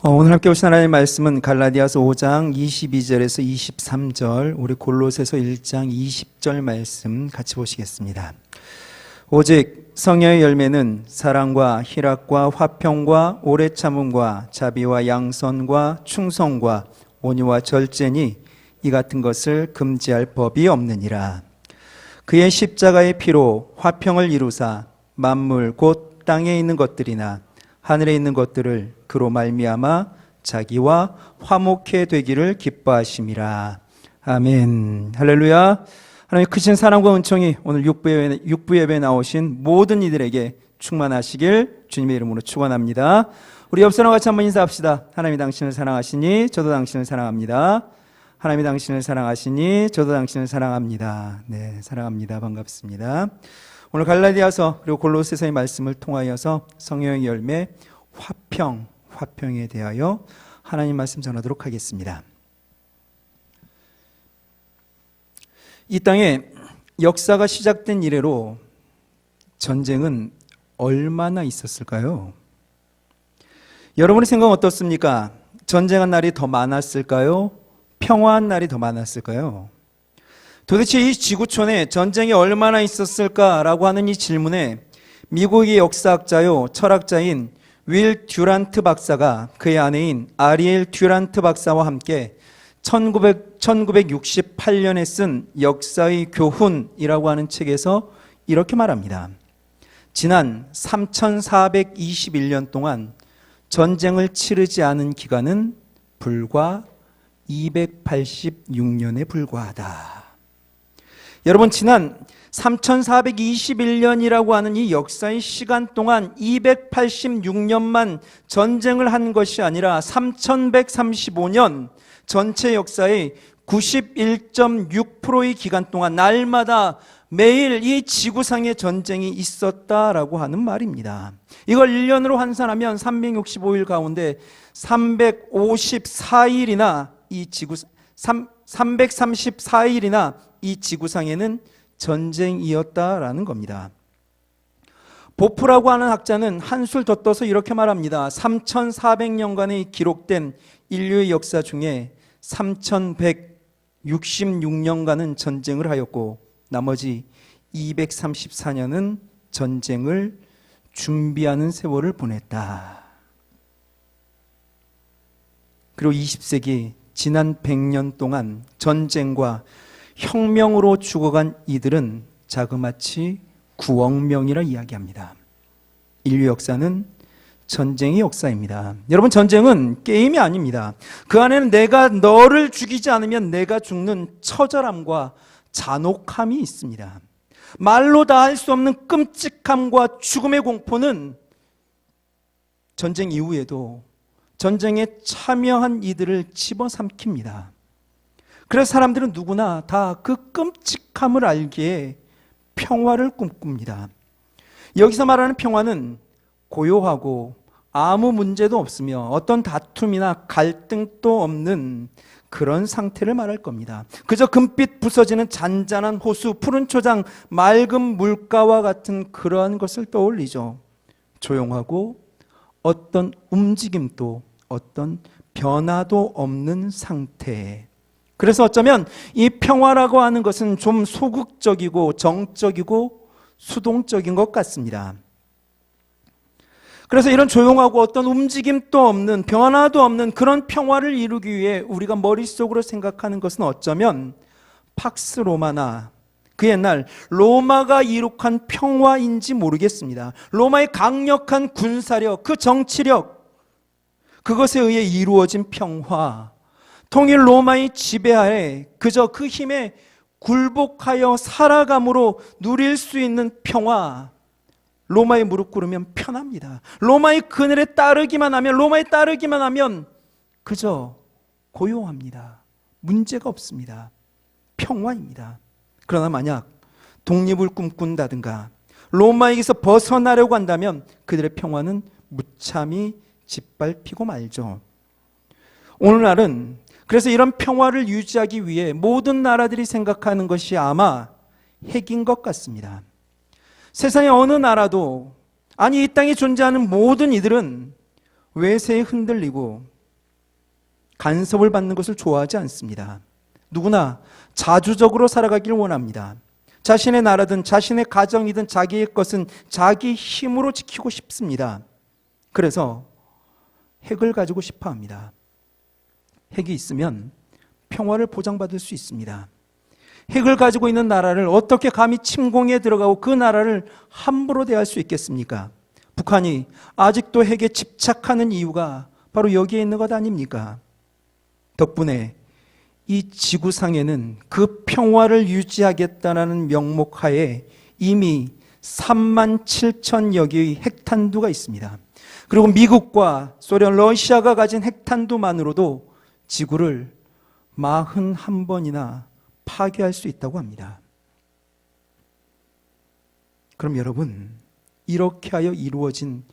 오늘 함께 오신 하나님의 말씀은 갈라디아서 5장 22절에서 23절, 우리 골로새서 1장 20절 말씀 같이 보시겠습니다. 오직 성령의 열매는 사랑과 희락과 화평과 오래 참음과 자비와 양선과 충성과 온유와 절제니 이 같은 것을 금지할 법이 없느니라. 그의 십자가의 피로 화평을 이루사 만물 곧 땅에 있는 것들이나 하늘에 있는 것들을 그로 말미암아 자기와 화목해 되기를 기뻐하심이라. 아멘. 할렐루야. 하나님의 크신 사랑과 은총이 오늘 육부 예배에 나오신 모든 이들에게 충만하시길 주님의 이름으로 축원합니다. 우리 옆 사람과 같이 한번 인사합시다. 하나님이 당신을 사랑하시니 저도 당신을 사랑합니다. 하나님이 당신을 사랑하시니 저도 당신을 사랑합니다. 네, 사랑합니다. 반갑습니다. 오늘 갈라디아서 그리고 골로새서의 말씀을 통하여서 성령의 열매 화평에 대하여 하나님 말씀 전하도록 하겠습니다. 이 땅에 역사가 시작된 이래로 전쟁은 얼마나 있었을까요? 여러분의 생각은 어떻습니까? 전쟁한 날이 더 많았을까요? 평화한 날이 더 많았을까요? 도대체 이 지구촌에 전쟁이 얼마나 있었을까라고 하는 이 질문에 미국의 역사학자요 철학자인 윌 듀란트 박사가 그의 아내인 아리엘 듀란트 박사와 함께 1968년에 쓴 역사의 교훈이라고 하는 책에서 이렇게 말합니다. 지난 3421년 동안 전쟁을 치르지 않은 기간은 불과 286년에 불과하다. 여러분, 지난 3421년이라고 하는 이 역사의 시간 동안 286년만 전쟁을 한 것이 아니라 3135년 전체 역사의 91.6%의 기간 동안 날마다 매일 이 지구상의 전쟁이 있었다라고 하는 말입니다. 이걸 1년으로 환산하면 365일 가운데 334일이나 이 지구상에는 전쟁이었다라는 겁니다. 보프라고 하는 학자는 한술 더 떠서 이렇게 말합니다. 3400년간의 기록된 인류의 역사 중에 3166년간은 전쟁을 하였고 나머지 234년은 전쟁을 준비하는 세월을 보냈다. 그리고 20세기 지난 100년 동안 전쟁과 혁명으로 죽어간 이들은 자그마치 9억 명이라 이야기합니다. 인류 역사는 전쟁의 역사입니다. 여러분, 전쟁은 게임이 아닙니다. 그 안에는 내가 너를 죽이지 않으면 내가 죽는 처절함과 잔혹함이 있습니다. 말로 다 할 수 없는 끔찍함과 죽음의 공포는 전쟁 이후에도 전쟁에 참여한 이들을 집어삼킵니다. 그래서 사람들은 누구나 다 그 끔찍함을 알기에 평화를 꿈꿉니다. 여기서 말하는 평화는 고요하고 아무 문제도 없으며 어떤 다툼이나 갈등도 없는 그런 상태를 말할 겁니다. 그저 금빛 부서지는 잔잔한 호수, 푸른 초장, 맑은 물가와 같은 그러한 것을 떠올리죠. 조용하고 어떤 움직임도 어떤 변화도 없는 상태. 그래서 어쩌면 이 평화라고 하는 것은 좀 소극적이고 정적이고 수동적인 것 같습니다. 그래서 이런 조용하고 어떤 움직임도 없는, 변화도 없는 그런 평화를 이루기 위해 우리가 머릿속으로 생각하는 것은 어쩌면 팍스 로마나 그 옛날 로마가 이룩한 평화인지 모르겠습니다. 로마의 강력한 군사력, 그 정치력, 그것에 의해 이루어진 평화, 통일 로마의 지배하에 그저 그 힘에 굴복하여 살아감으로 누릴 수 있는 평화, 로마에 무릎 꿇으면 편합니다. 로마의 그늘에 따르기만 하면 그저 고요합니다. 문제가 없습니다. 평화입니다. 그러나 만약 독립을 꿈꾼다든가 로마에게서 벗어나려고 한다면 그들의 평화는 무참히 짓밟히고 말죠. 오늘날은 그래서 이런 평화를 유지하기 위해 모든 나라들이 생각하는 것이 아마 핵인 것 같습니다. 세상의 어느 나라도, 아니 이 땅에 존재하는 모든 이들은 외세에 흔들리고 간섭을 받는 것을 좋아하지 않습니다. 누구나 자주적으로 살아가길 원합니다. 자신의 나라든 자신의 가정이든 자기의 것은 자기 힘으로 지키고 싶습니다. 그래서 핵을 가지고 싶어 합니다. 핵이 있으면 평화를 보장받을 수 있습니다. 핵을 가지고 있는 나라를 어떻게 감히 침공에 들어가고 그 나라를 함부로 대할 수 있겠습니까? 북한이 아직도 핵에 집착하는 이유가 바로 여기에 있는 것 아닙니까? 덕분에 이 지구상에는 그 평화를 유지하겠다는 명목하에 이미 3만 7천여 개의 핵탄두가 있습니다. 그리고 미국과 소련, 러시아가 가진 핵탄두만으로도 지구를 41번이나 파괴할 수 있다고 합니다. 그럼 여러분, 이렇게 하여 이루어진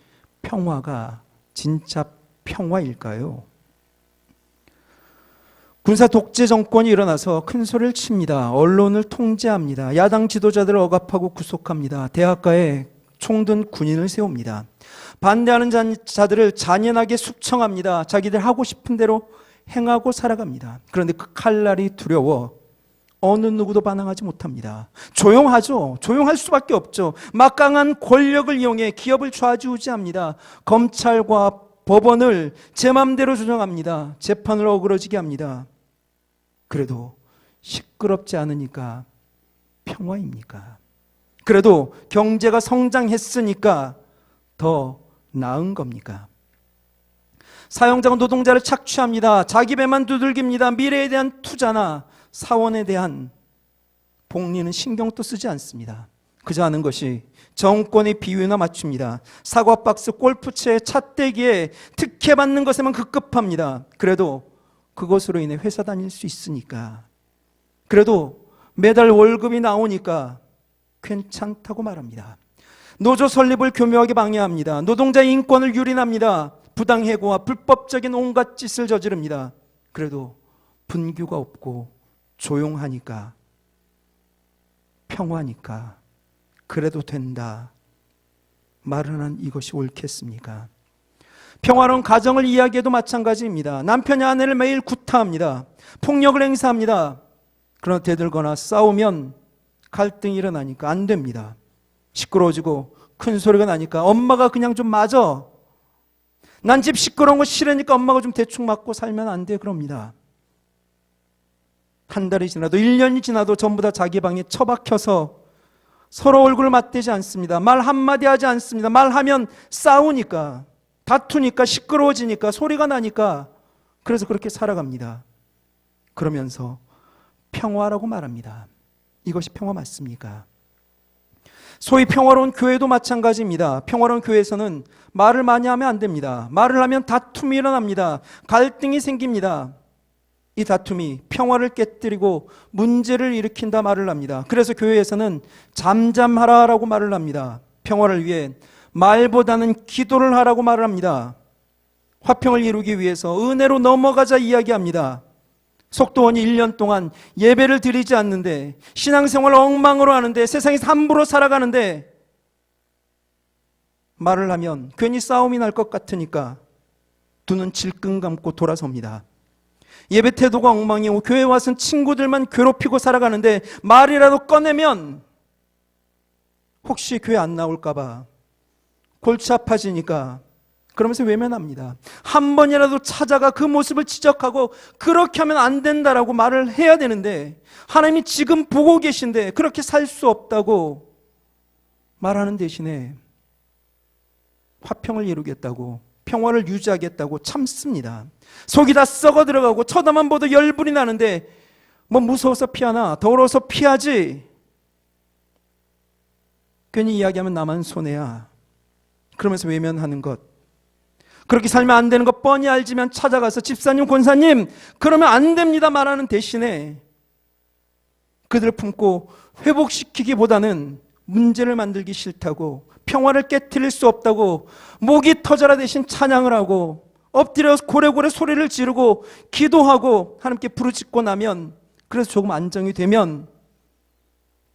평화가 진짜 평화일까요? 군사 독재 정권이 일어나서 큰 소리를 칩니다. 언론을 통제합니다. 야당 지도자들을 억압하고 구속합니다. 대학가에 총든 군인을 세웁니다. 반대하는 자들을 잔인하게 숙청합니다. 자기들 하고 싶은 대로 행하고 살아갑니다. 그런데 그 칼날이 두려워 어느 누구도 반항하지 못합니다. 조용하죠. 조용할 수밖에 없죠. 막강한 권력을 이용해 기업을 좌지우지합니다. 검찰과 법원을 제 맘대로 조정합니다. 재판을 어그러지게 합니다. 그래도 시끄럽지 않으니까 평화입니까? 그래도 경제가 성장했으니까 더 나은 겁니까? 사용자가 노동자를 착취합니다. 자기 배만 두들깁니다. 미래에 대한 투자나 사원에 대한 복리는 신경도 쓰지 않습니다. 그저 하는 것이 정권의 비위나 맞춥니다. 사과박스, 골프채, 찻대기에 특혜받는 것에만 급급합니다. 그래도 그것으로 인해 회사 다닐 수 있으니까, 그래도 매달 월급이 나오니까 괜찮다고 말합니다. 노조 설립을 교묘하게 방해합니다. 노동자의 인권을 유린합니다. 부당해고와 불법적인 온갖 짓을 저지릅니다. 그래도 분규가 없고 조용하니까, 평화니까 그래도 된다 말은 이것이 옳겠습니까? 평화로운 가정을 이야기해도 마찬가지입니다. 남편이 아내를 매일 구타합니다. 폭력을 행사합니다. 그러나 대들거나 싸우면 갈등이 일어나니까 안 됩니다. 시끄러워지고 큰 소리가 나니까 엄마가 그냥 좀 맞아. 난 집 시끄러운 거 싫으니까 엄마가 좀 대충 맞고 살면 안 돼, 그럽니다. 한 달이 지나도 1년이 지나도 전부 다 자기 방에 처박혀서 서로 얼굴을 맞대지 않습니다. 말 한마디 하지 않습니다. 말하면 싸우니까, 다투니까, 시끄러워지니까, 소리가 나니까, 그래서 그렇게 살아갑니다. 그러면서 평화라고 말합니다. 이것이 평화 맞습니까? 소위 평화로운 교회도 마찬가지입니다. 평화로운 교회에서는 말을 많이 하면 안 됩니다. 말을 하면 다툼이 일어납니다. 갈등이 생깁니다. 이 다툼이 평화를 깨뜨리고 문제를 일으킨다 말을 합니다. 그래서 교회에서는 잠잠하라라고 말을 합니다. 평화를 위해 말보다는 기도를 하라고 말을 합니다. 화평을 이루기 위해서 은혜로 넘어가자 이야기합니다. 속도원이 1년 동안 예배를 드리지 않는데, 신앙생활을 엉망으로 하는데, 세상에서 함부로 살아가는데, 말을 하면 괜히 싸움이 날 것 같으니까 두 눈 질끈 감고 돌아섭니다. 예배 태도가 엉망이고 교회 와서는 친구들만 괴롭히고 살아가는데 말이라도 꺼내면 혹시 교회 안 나올까 봐 골치 아파지니까 그러면서 외면합니다. 한 번이라도 찾아가 그 모습을 지적하고 그렇게 하면 안 된다라고 말을 해야 되는데, 하나님이 지금 보고 계신데 그렇게 살 수 없다고 말하는 대신에 화평을 이루겠다고, 평화를 유지하겠다고 참습니다. 속이 다 썩어 들어가고 쳐다만 봐도 열불이 나는데 뭐 무서워서 피하나, 더러워서 피하지, 괜히 이야기하면 나만 손해야, 그러면서 외면하는 것, 그렇게 살면 안 되는 거 뻔히 알지만 찾아가서 집사님, 권사님 그러면 안 됩니다 말하는 대신에 그들을 품고 회복시키기보다는 문제를 만들기 싫다고, 평화를 깨트릴 수 없다고 목이 터져라 대신 찬양을 하고 엎드려서 고래고래 소리를 지르고 기도하고 하나님께 부르짖고 나면, 그래서 조금 안정이 되면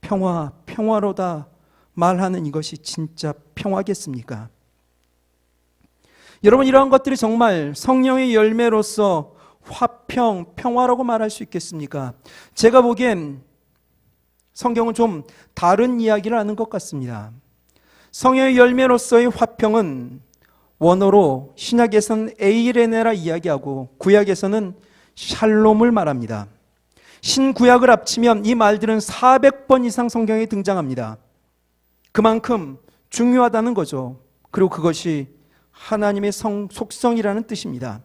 평화로다 말하는 이것이 진짜 평화겠습니까? 여러분, 이러한 것들이 정말 성령의 열매로서 화평, 평화라고 말할 수 있겠습니까? 제가 보기엔 성경은 좀 다른 이야기를 하는 것 같습니다. 성령의 열매로서의 화평은 원어로 신약에서는 에이레네라 이야기하고 구약에서는 샬롬을 말합니다. 신구약을 합치면 이 말들은 400번 이상 성경에 등장합니다. 그만큼 중요하다는 거죠. 그리고 그것이 하나님의 속성이라는 뜻입니다.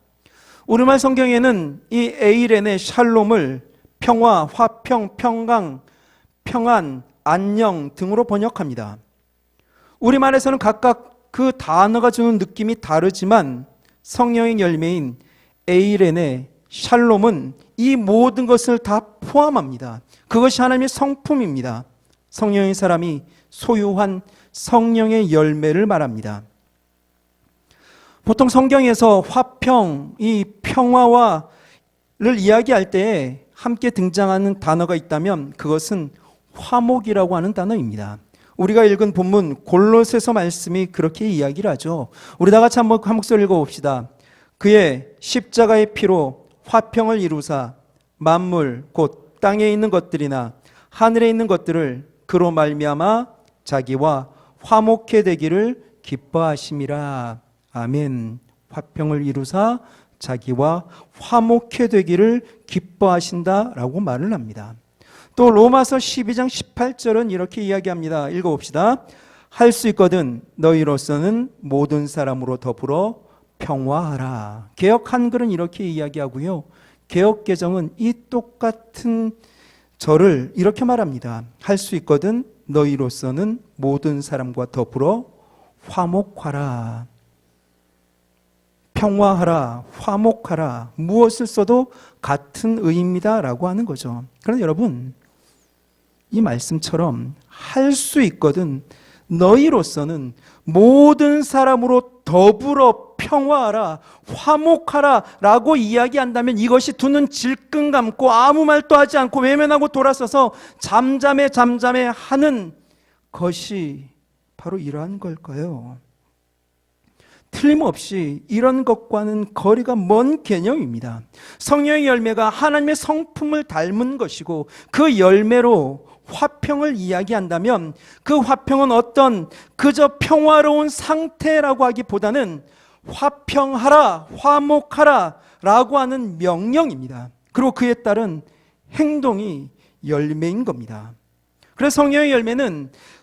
우리말 성경에는 이 에이레네 샬롬을 평화, 화평, 평강, 평안, 안녕 등으로 번역합니다. 우리말에서는 각각 그 단어가 주는 느낌이 다르지만 성령의 열매인 에이레네 샬롬은 이 모든 것을 다 포함합니다. 그것이 하나님의 성품입니다. 성령의 사람이 소유한 성령의 열매를 말합니다. 보통 성경에서 화평, 이 평화와를 이야기할 때 함께 등장하는 단어가 있다면 그것은 화목이라고 하는 단어입니다. 우리가 읽은 본문 골로새서 말씀이 그렇게 이야기를 하죠. 우리 다 같이 한번 한 목소리 읽어봅시다. 그의 십자가의 피로 화평을 이루사 만물 곧 땅에 있는 것들이나 하늘에 있는 것들을 그로 말미암아 자기와 화목해 되기를 기뻐하심이라. 아멘. 화평을 이루사 자기와 화목해 되기를 기뻐하신다라고 말을 합니다. 또 로마서 12장 18절은 이렇게 이야기합니다. 읽어봅시다. 할 수 있거든 너희로서는 모든 사람으로 더불어 평화하라. 개역 한글은 이렇게 이야기하고요. 개역 개정은 이 똑같은 절을 이렇게 말합니다. 할 수 있거든 너희로서는 모든 사람과 더불어 화목하라. 평화하라, 화목하라, 무엇을 써도 같은 의미입니다 라고 하는 거죠. 그런데 여러분, 이 말씀처럼 할 수 있거든 너희로서는 모든 사람으로 더불어 평화하라, 화목하라 라고 이야기한다면 이것이 두 눈 질끈 감고 아무 말도 하지 않고 외면하고 돌아서서 잠잠해 하는 것이 바로 이러한 걸까요? 틀림없이 이런 것과는 거리가 먼 개념입니다. 성령의 열매가 하나님의 성품을 닮은 것이고 그 열매로 화평을 이야기한다면 그 화평은 어떤 그저 평화로운 상태라고 하기보다는 화평하라, 화목하라 라고 하는 명령입니다. 그리고 그에 따른 행동이 열매인 겁니다. 그래서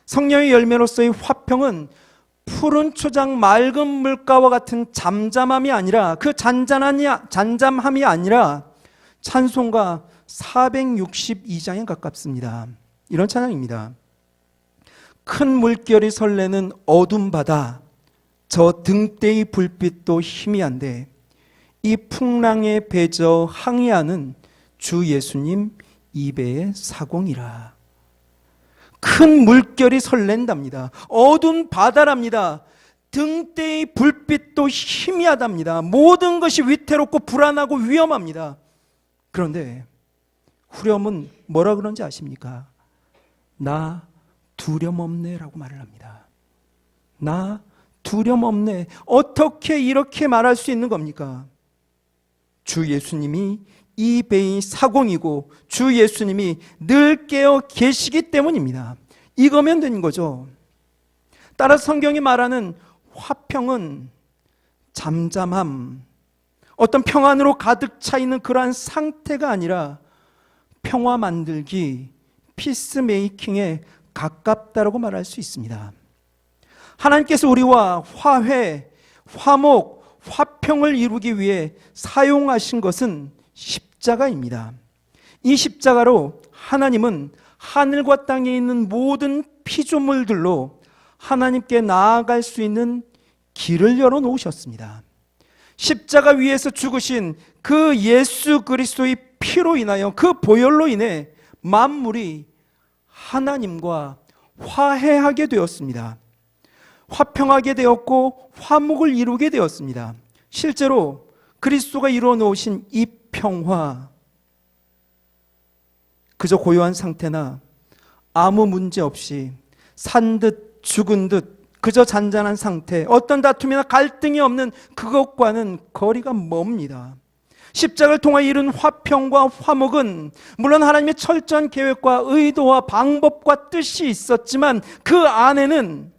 성령의 열매로서의 화평은 푸른 초장 맑은 물가와 같은 잠잠함이 아니라 그 잔잠함이 아니라 찬송가 462장에 가깝습니다. 이런 찬양입니다. 큰 물결이 설레는 어둠 바다 저 등대의 불빛도 희미한데 이 풍랑에 배저 항해하는 주 예수님 입의 사공이라. 큰 물결이 설렌답니다. 어두운 바다랍니다. 등대의 불빛도 희미하답니다. 모든 것이 위태롭고 불안하고 위험합니다. 그런데 후렴은 뭐라 그런지 아십니까? 나 두려움 없네 라고 말을 합니다. 나 두려움 없네. 어떻게 이렇게 말할 수 있는 겁니까? 주 예수님이 이 배의 사공이고 주 예수님이 늘 깨어 계시기 때문입니다. 이거면 되는 거죠. 따라서 성경이 말하는 화평은 잠잠함, 어떤 평안으로 가득 차 있는 그러한 상태가 아니라 평화 만들기, 피스메이킹에 가깝다라고 말할 수 있습니다. 하나님께서 우리와 화해, 화목, 화평을 이루기 위해 사용하신 것은 십자가입니다. 이 십자가로 하나님은 하늘과 땅에 있는 모든 피조물들로 하나님께 나아갈 수 있는 길을 열어놓으셨습니다. 십자가 위에서 죽으신 그 예수 그리스도의 피로 인하여 그 보혈로 인해 만물이 하나님과 화해하게 되었습니다. 화평하게 되었고 화목을 이루게 되었습니다. 실제로 그리스도가 이루어 놓으신 이 평화, 그저 고요한 상태나 아무 문제 없이 산 듯 죽은 듯 그저 잔잔한 상태, 어떤 다툼이나 갈등이 없는 그것과는 거리가 멉니다. 십자가를 통하여 이룬 화평과 화목은 물론 하나님의 철저한 계획과 의도와 방법과 뜻이 있었지만 그 안에는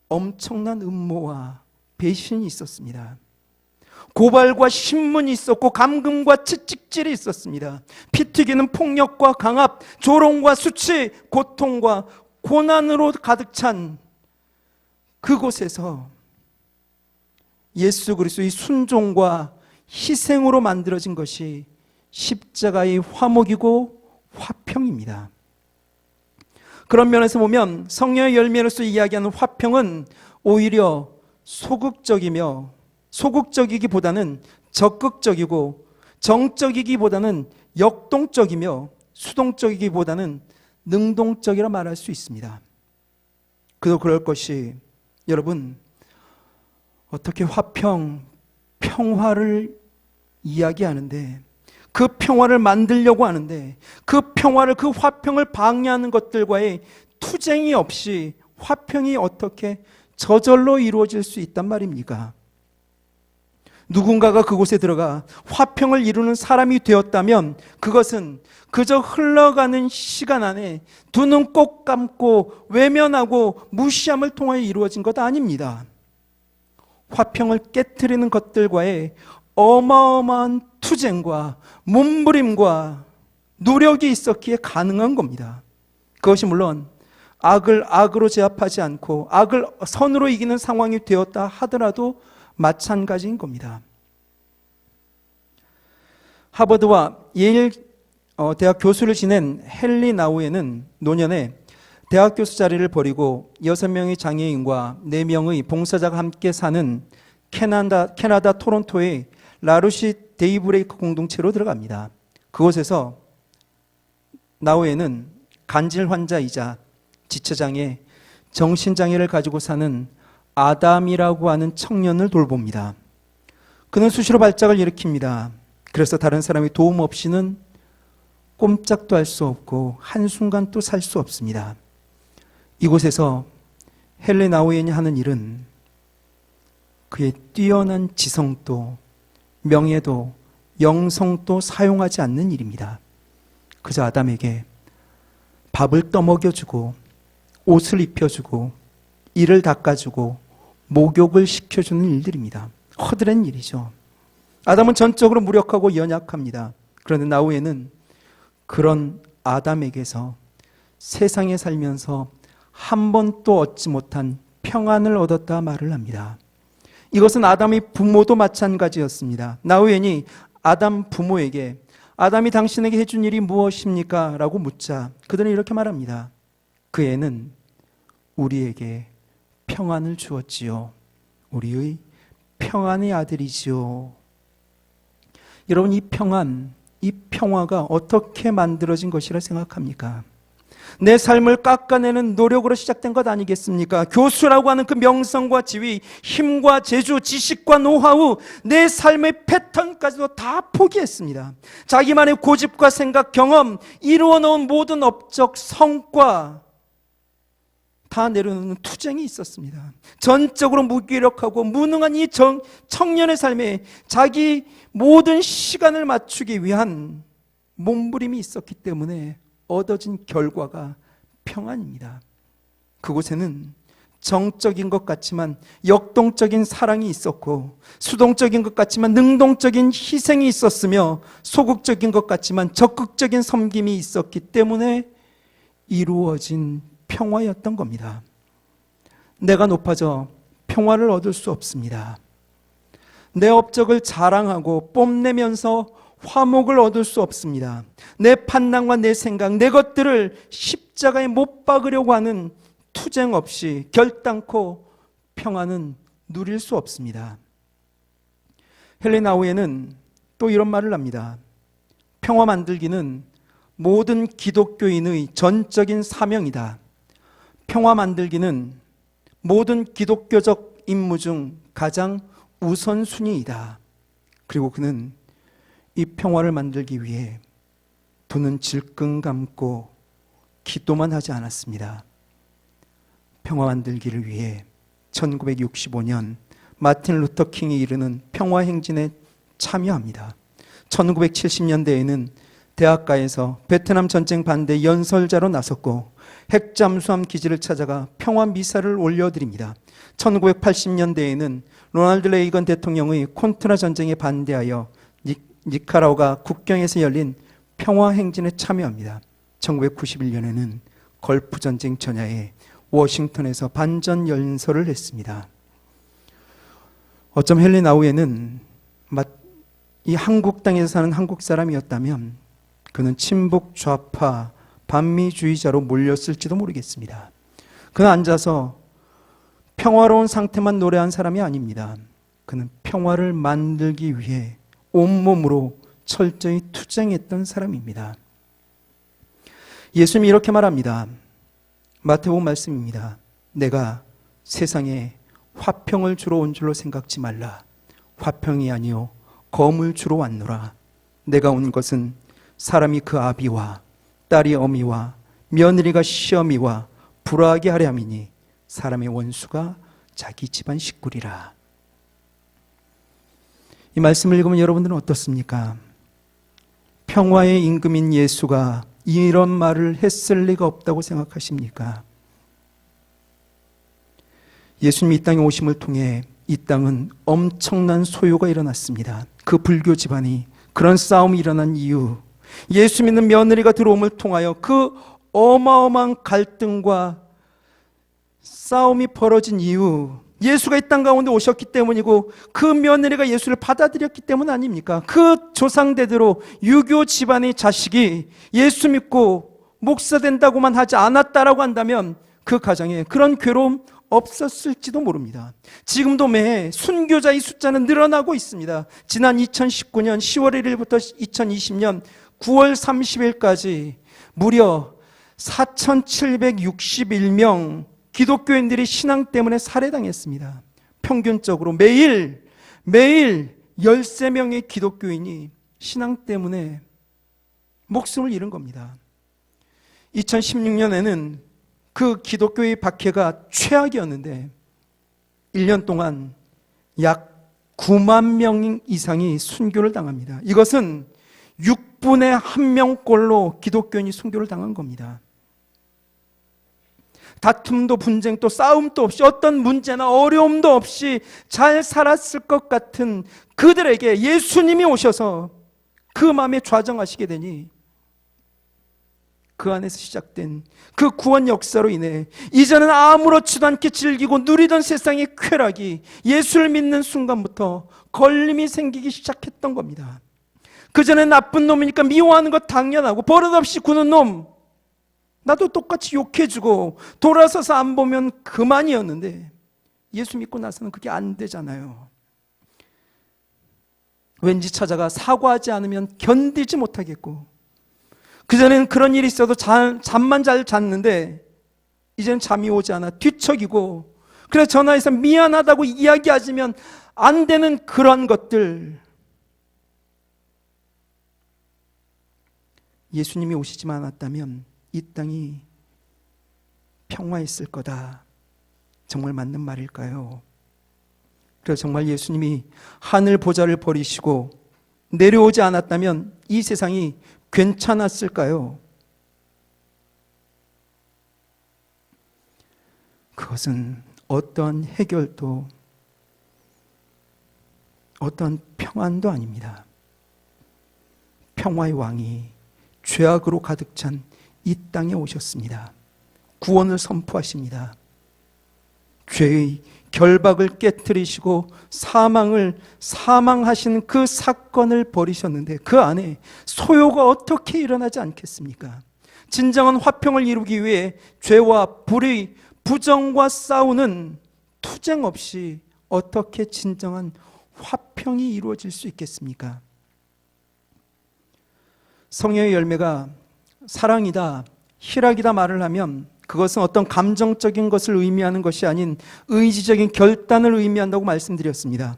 엄청난 음모와 배신이 있었습니다. 고발과 신문이 있었고 감금과 채찍질이 있었습니다. 피 튀기는 폭력과 강압, 조롱과 수치, 고통과 고난으로 가득 찬 그곳에서 예수 그리스도의 순종과 희생으로 만들어진 것이 십자가의 화목이고 화평입니다. 그런 면에서 보면 성령의 열매로서 이야기하는 화평은 오히려 소극적이기보다는 적극적이고 정적이기보다는 역동적이며 수동적이기보다는 능동적이라 말할 수 있습니다. 그도 그럴 것이 여러분 어떻게 평화를 이야기하는데 그 평화를 만들려고 하는데 그 평화를 그 화평을 방해하는 것들과의 투쟁이 없이 화평이 어떻게 저절로 이루어질 수 있단 말입니까? 누군가가 그곳에 들어가 화평을 이루는 사람이 되었다면 그것은 그저 흘러가는 시간 안에 두 눈 꼭 감고 외면하고 무시함을 통하여 이루어진 것 아닙니다. 화평을 깨트리는 것들과의 어마어마한 투쟁과 몸부림과 노력이 있었기에 가능한 겁니다. 그것이 물론 악을 악으로 제압하지 않고 악을 선으로 이기는 상황이 되었다 하더라도 마찬가지인 겁니다. 하버드와 예일 대학 교수를 지낸 헨리 나우에는 노년에 대학 교수 자리를 버리고 6명의 장애인과 4명의 봉사자가 함께 사는 캐나다 토론토의 라루시 데이브레이크 공동체로 들어갑니다. 그곳에서 나우에는 간질 환자이자 지체장애, 정신장애를 가지고 사는 아담이라고 하는 청년을 돌봅니다. 그는 수시로 발작을 일으킵니다. 그래서 다른 사람의 도움 없이는 꼼짝도 할 수 없고 한순간도 살 수 없습니다. 이곳에서 헨리 나우엔이 하는 일은 그의 뛰어난 지성도 명예도 영성도 사용하지 않는 일입니다. 그저 아담에게 밥을 떠먹여주고 옷을 입혀주고 이를 닦아주고 목욕을 시켜주는 일들입니다. 허드렛 일이죠. 아담은 전적으로 무력하고 연약합니다. 그런데 나우에는 그런 아담에게서 세상에 살면서 한 번도 얻지 못한 평안을 얻었다 말을 합니다. 이것은 아담의 부모도 마찬가지였습니다. 나우엔이 아담 부모에게 아담이 당신에게 해준 일이 무엇입니까? 라고 묻자 그들은 이렇게 말합니다. 그 애는 우리에게 평안을 주었지요. 우리의 평안의 아들이지요. 여러분, 이 평화가 어떻게 만들어진 것이라 생각합니까? 내 삶을 깎아내는 노력으로 시작된 것 아니겠습니까? 교수라고 하는 그 명성과 지위, 힘과 재주, 지식과 노하우, 내 삶의 패턴까지도 다 포기했습니다. 자기만의 고집과 생각, 경험, 이루어 놓은 모든 업적, 성과 다 내려놓는 투쟁이 있었습니다. 전적으로 무기력하고 무능한 이 청년의 삶에 자기 모든 시간을 맞추기 위한 몸부림이 있었기 때문에 얻어진 결과가 평안입니다. 그곳에는 정적인 것 같지만 역동적인 사랑이 있었고, 수동적인 것 같지만 능동적인 희생이 있었으며, 소극적인 것 같지만 적극적인 섬김이 있었기 때문에 이루어진 평화였던 겁니다. 내가 높아져 평화를 얻을 수 없습니다. 내 업적을 자랑하고 뽐내면서 화목을 얻을 수 없습니다. 내 판단과 내 생각, 내 것들을 십자가에 못 박으려고 하는 투쟁 없이 결단코 평안은 누릴 수 없습니다. 헨리 나우에는 또 이런 말을 합니다. 평화 만들기는 모든 기독교인의 전적인 사명이다. 평화 만들기는 모든 기독교적 임무 중 가장 우선순위이다. 그리고 그는 이 평화를 만들기 위해 두 눈 질끈 감고 기도만 하지 않았습니다. 평화 만들기를 위해 1965년 마틴 루터 킹이 이르는 평화행진에 참여합니다. 1970년대에는 대학가에서 베트남 전쟁 반대 연설자로 나섰고 핵잠수함 기지를 찾아가 평화 미사를 올려드립니다. 1980년대에는 로널드 레이건 대통령의 콘트라 전쟁에 반대하여 니카라구아 국경에서 열린 평화행진에 참여합니다. 1991년에는 걸프 전쟁 전야에 워싱턴에서 반전 연설을 했습니다. 어쩜 헨리 나우에는 이 한국 땅에서 사는 한국 사람이었다면 그는 친북 좌파 반미주의자로 몰렸을지도 모르겠습니다. 그는 앉아서 평화로운 상태만 노래한 사람이 아닙니다. 그는 평화를 만들기 위해 온몸으로 철저히 투쟁했던 사람입니다. 예수님이 이렇게 말합니다. 마태복음 말씀입니다. 내가 세상에 화평을 주러 온 줄로 생각지 말라. 화평이 아니요 검을 주러 왔노라. 내가 온 것은 사람이 그 아비와 딸이 어미와 며느리가 시어미와 불화하게 하려 함이니 사람의 원수가 자기 집안 식구리라. 이 말씀을 읽으면 여러분들은 어떻습니까? 평화의 임금인 예수가 이런 말을 했을 리가 없다고 생각하십니까? 예수님이 이 땅에 오심을 통해 이 땅은 엄청난 소요가 일어났습니다. 그 불교 집안이 그런 싸움이 일어난 이유, 예수 믿는 며느리가 들어옴을 통하여 그 어마어마한 갈등과 싸움이 벌어진 이유, 예수가 이 땅 가운데 오셨기 때문이고 그 며느리가 예수를 받아들였기 때문 아닙니까? 그 조상대대로 유교 집안의 자식이 예수 믿고 목사 된다고만 하지 않았다라고 한다면 그 가정에 그런 괴로움 없었을지도 모릅니다. 지금도 매해 순교자의 숫자는 늘어나고 있습니다. 지난 2019년 10월 1일부터 2020년 9월 30일까지 무려 4,761명 기독교인들이 신앙 때문에 살해당했습니다. 평균적으로 매일 13명의 기독교인이 신앙 때문에 목숨을 잃은 겁니다. 2016년에는 그 기독교의 박해가 최악이었는데 1년 동안 약 9만 명 이상이 순교를 당합니다. 이것은 6분의 1명꼴로 기독교인이 순교를 당한 겁니다. 다툼도 분쟁도 싸움도 없이 어떤 문제나 어려움도 없이 잘 살았을 것 같은 그들에게 예수님이 오셔서 그 마음에 좌정하시게 되니 그 안에서 시작된 그 구원 역사로 인해 이전은 아무렇지도 않게 즐기고 누리던 세상의 쾌락이 예수를 믿는 순간부터 걸림이 생기기 시작했던 겁니다. 그전에 나쁜 놈이니까 미워하는 것 당연하고 버릇없이 구는 놈 나도 똑같이 욕해주고 돌아서서 안 보면 그만이었는데 예수 믿고 나서는 그게 안 되잖아요. 왠지 찾아가 사과하지 않으면 견디지 못하겠고 그전에는 그런 일이 있어도 잠만 잘 잤는데 이제는 잠이 오지 않아 뒤척이고 그래서 전화해서 미안하다고 이야기하시면 안 되는 그런 것들, 예수님이 오시지만 않았다면 이 땅이 평화했을 거다. 정말 맞는 말일까요? 그래서 정말 예수님이 하늘 보좌를 버리시고 내려오지 않았다면 이 세상이 괜찮았을까요? 그것은 어떠한 해결도 어떠한 평안도 아닙니다. 평화의 왕이 죄악으로 가득 찬 이 땅에 오셨습니다. 구원을 선포하십니다. 죄의 결박을 깨뜨리시고 사망하신 그 사건을 벌이셨는데 그 안에 소요가 어떻게 일어나지 않겠습니까? 진정한 화평을 이루기 위해 죄와 불의, 부정과 싸우는 투쟁 없이 어떻게 진정한 화평이 이루어질 수 있겠습니까? 성령의 열매가 사랑이다, 희락이다 말을 하면 그것은 어떤 감정적인 것을 의미하는 것이 아닌 의지적인 결단을 의미한다고 말씀드렸습니다.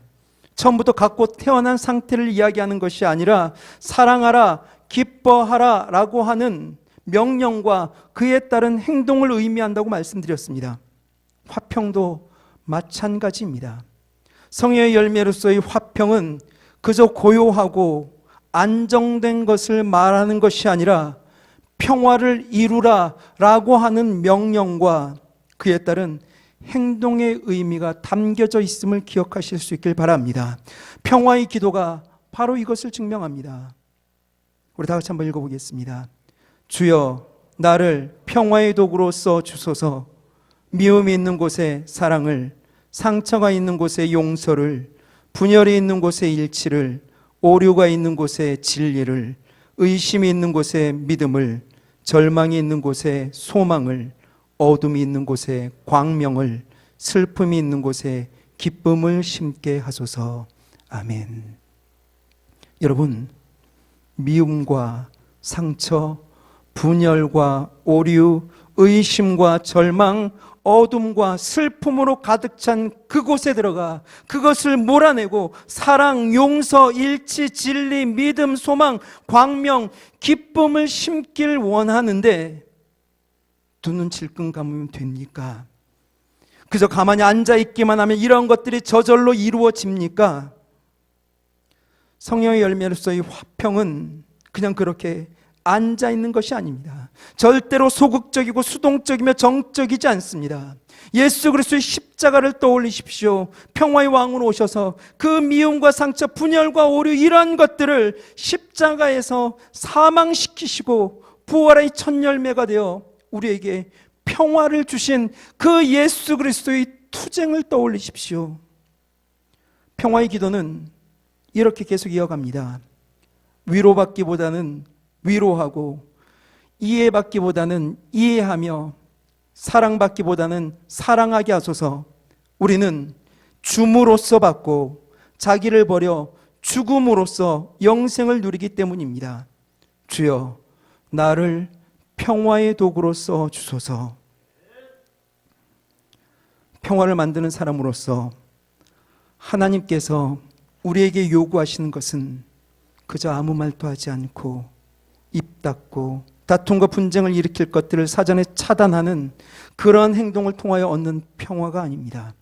처음부터 갖고 태어난 상태를 이야기하는 것이 아니라 사랑하라, 기뻐하라 라고 하는 명령과 그에 따른 행동을 의미한다고 말씀드렸습니다. 화평도 마찬가지입니다. 성령의 열매로서의 화평은 그저 고요하고 안정된 것을 말하는 것이 아니라 평화를 이루라 라고 하는 명령과 그에 따른 행동의 의미가 담겨져 있음을 기억하실 수 있길 바랍니다. 평화의 기도가 바로 이것을 증명합니다. 우리 다 같이 한번 읽어보겠습니다. 주여 나를 평화의 도구로 써 주소서. 미움이 있는 곳에 사랑을, 상처가 있는 곳에 용서를, 분열이 있는 곳에 일치를, 오류가 있는 곳에 진리를, 의심이 있는 곳에 믿음을, 절망이 있는 곳에 소망을, 어둠이 있는 곳에 광명을, 슬픔이 있는 곳에 기쁨을 심게 하소서. 아멘. 여러분, 미움과 상처, 분열과 오류, 의심과 절망, 어둠과 슬픔으로 가득 찬 그곳에 들어가 그것을 몰아내고 사랑, 용서, 일치, 진리, 믿음, 소망, 광명, 기쁨을 심길 원하는데 두 눈 질끈 감으면 됩니까? 그저 가만히 앉아있기만 하면 이런 것들이 저절로 이루어집니까? 성령의 열매로서의 화평은 그냥 그렇게 앉아있는 것이 아닙니다. 절대로 소극적이고 수동적이며 정적이지 않습니다. 예수 그리스도의 십자가를 떠올리십시오. 평화의 왕으로 오셔서 그 미움과 상처, 분열과 오류 이런 것들을 십자가에서 사망시키시고 부활의 첫 열매가 되어 우리에게 평화를 주신 그 예수 그리스도의 투쟁을 떠올리십시오. 평화의 기도는 이렇게 계속 이어갑니다. 위로받기보다는 위로하고, 이해받기보다는 이해하며, 사랑받기보다는 사랑하게 하소서. 우리는 줌으로써 받고 자기를 버려 죽음으로써 영생을 누리기 때문입니다. 주여 나를 평화의 도구로 써 주소서. 평화를 만드는 사람으로서 하나님께서 우리에게 요구하시는 것은 그저 아무 말도 하지 않고 입 닫고 다툼과 분쟁을 일으킬 것들을 사전에 차단하는 그런 행동을 통하여 얻는 평화가 아닙니다.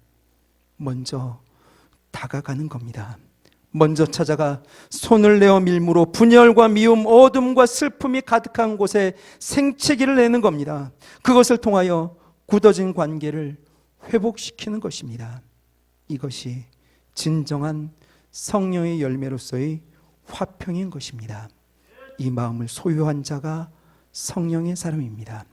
먼저 다가가는 겁니다. 먼저 찾아가 손을 내어 밀므로 분열과 미움, 어둠과 슬픔이 가득한 곳에 생채기를 내는 겁니다. 그것을 통하여 굳어진 관계를 회복시키는 것입니다. 이것이 진정한 성령의 열매로서의 화평인 것입니다. 이 마음을 소유한 자가 성령의 사람입니다.